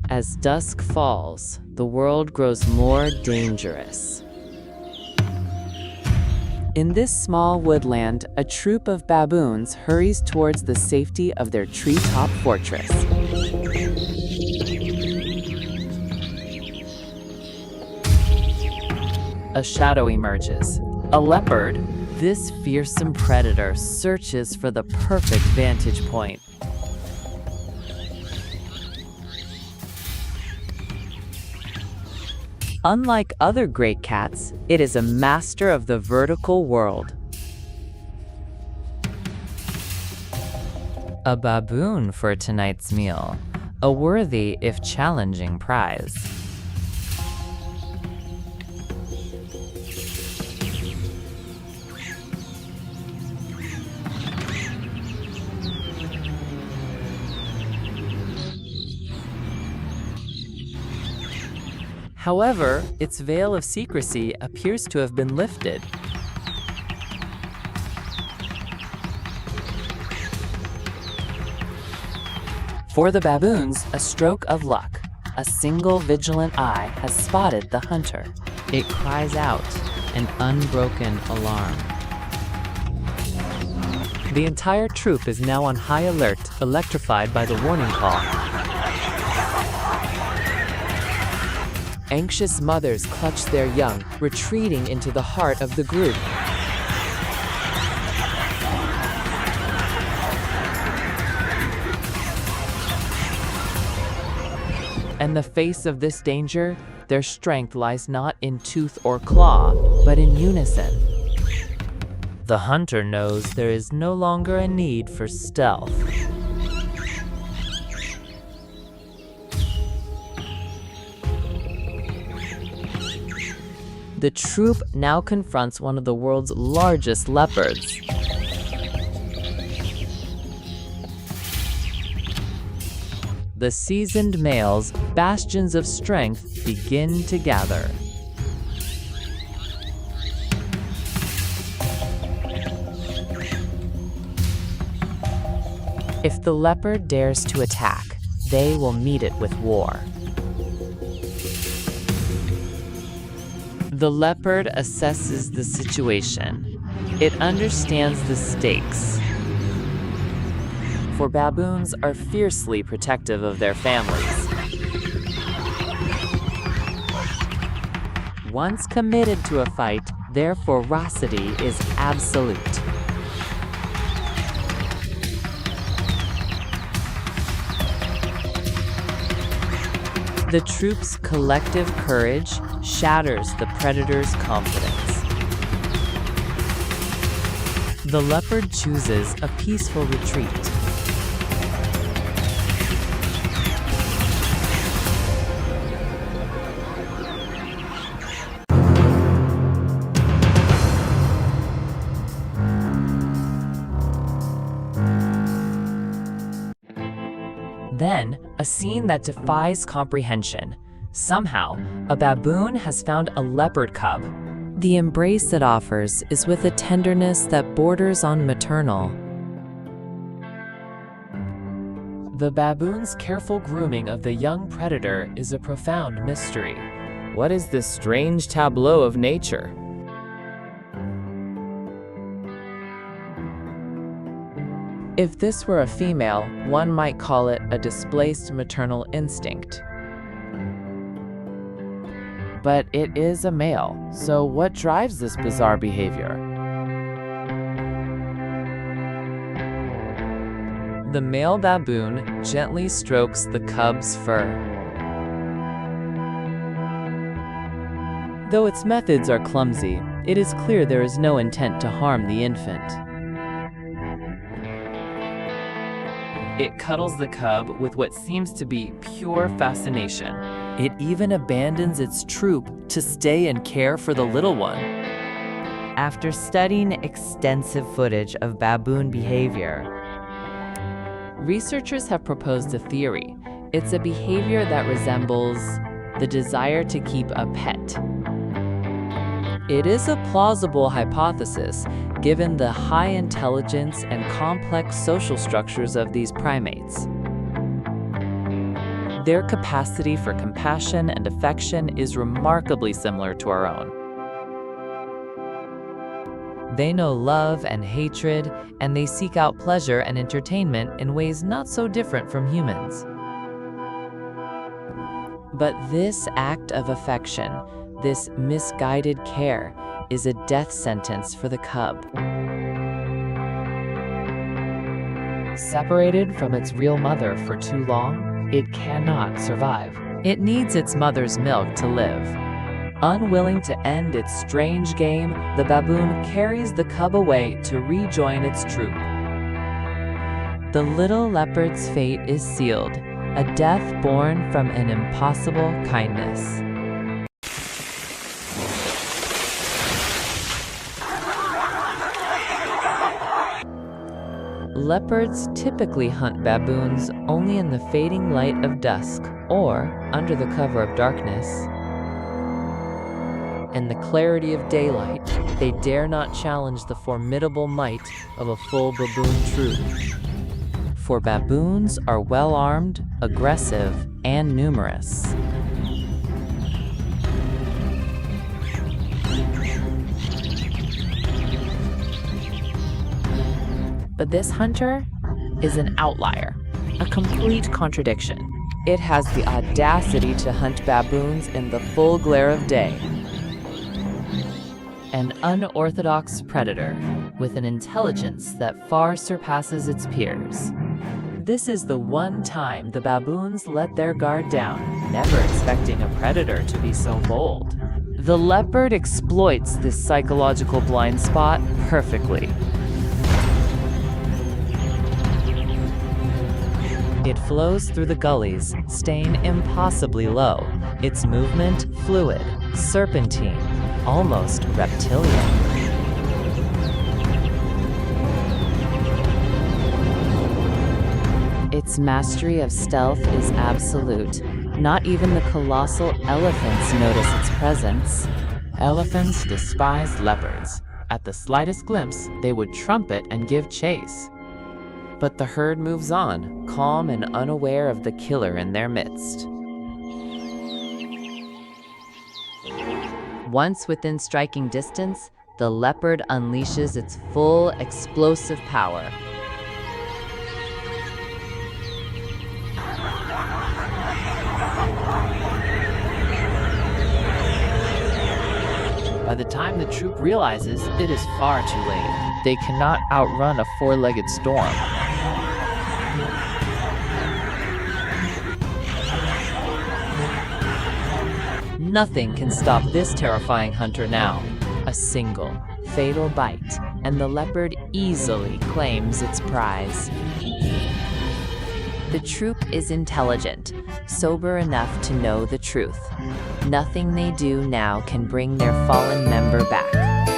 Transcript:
As dusk falls, the world grows more dangerous. In this small woodland, a troop of baboons hurries towards the safety of their treetop fortress. A shadow emerges. A leopard. This fearsome predator searches for the perfect vantage point. Unlike other great cats, it is a master of the vertical world. A baboon for tonight's meal, a worthy if challenging prize. However, its veil of secrecy appears to have been lifted. For the baboons, a stroke of luck. A single vigilant eye has spotted the hunter. It cries out, an unbroken alarm. The entire troop is now on high alert, electrified by the warning call. Anxious mothers clutch their young, retreating into the heart of the group. In the face of this danger, their strength lies not in tooth or claw, but in unison. The hunter knows there is no longer a need for stealth. The troop now confronts one of the world's largest leopards. The seasoned males, bastions of strength, begin to gather. If the leopard dares to attack, they will meet it with war. The leopard assesses the situation. It understands the stakes. For baboons are fiercely protective of their families. Once committed to a fight, their ferocity is absolute. The troop's collective courage shatters the predator's confidence. The leopard chooses a peaceful retreat. Then, a scene that defies comprehension. Somehow, a baboon has found a leopard cub. The embrace it offers is with a tenderness that borders on maternal. The baboon's careful grooming of the young predator is a profound mystery. What is this strange tableau of nature? If this were a female, one might call it a displaced maternal instinct. But it is a male, so what drives this bizarre behavior? The male baboon gently strokes the cub's fur. Though its methods are clumsy, it is clear there is no intent to harm the infant. It cuddles the cub with what seems to be pure fascination. It even abandons its troop to stay and care for the little one. After studying extensive footage of baboon behavior, researchers have proposed a theory. It's a behavior that resembles the desire to keep a pet. It is a plausible hypothesis, given the high intelligence and complex social structures of these primates. Their capacity for compassion and affection is remarkably similar to our own. They know love and hatred, and they seek out pleasure and entertainment in ways not so different from humans. But this act of affection, this misguided care, is a death sentence for the cub. Separated from its real mother for too long, it cannot survive. It needs its mother's milk to live. Unwilling to end its strange game, the baboon carries the cub away to rejoin its troop. The little leopard's fate is sealed, a death born from an impossible kindness. Leopards typically hunt baboons only in the fading light of dusk or under the cover of darkness. In the clarity of daylight, they dare not challenge the formidable might of a full baboon troop. For baboons are well-armed, aggressive, and numerous. But this hunter is an outlier, a complete contradiction. It has the audacity to hunt baboons in the full glare of day. An unorthodox predator with an intelligence that far surpasses its peers. This is the one time the baboons let their guard down, never expecting a predator to be so bold. The leopard exploits this psychological blind spot perfectly. It flows through the gullies, staying impossibly low, its movement fluid, serpentine, almost reptilian. Its mastery of stealth is absolute. Not even the colossal elephants notice its presence. Elephants despise leopards. At the slightest glimpse, they would trumpet and give chase. But the herd moves on, calm and unaware of the killer in their midst. Once within striking distance, the leopard unleashes its full explosive power. By the time the troop realizes, it is far too late. They cannot outrun a four-legged storm. Nothing can stop this terrifying hunter now. A single, fatal bite, and the leopard easily claims its prize. The troop is intelligent, sober enough to know the truth. Nothing they do now can bring their fallen member back.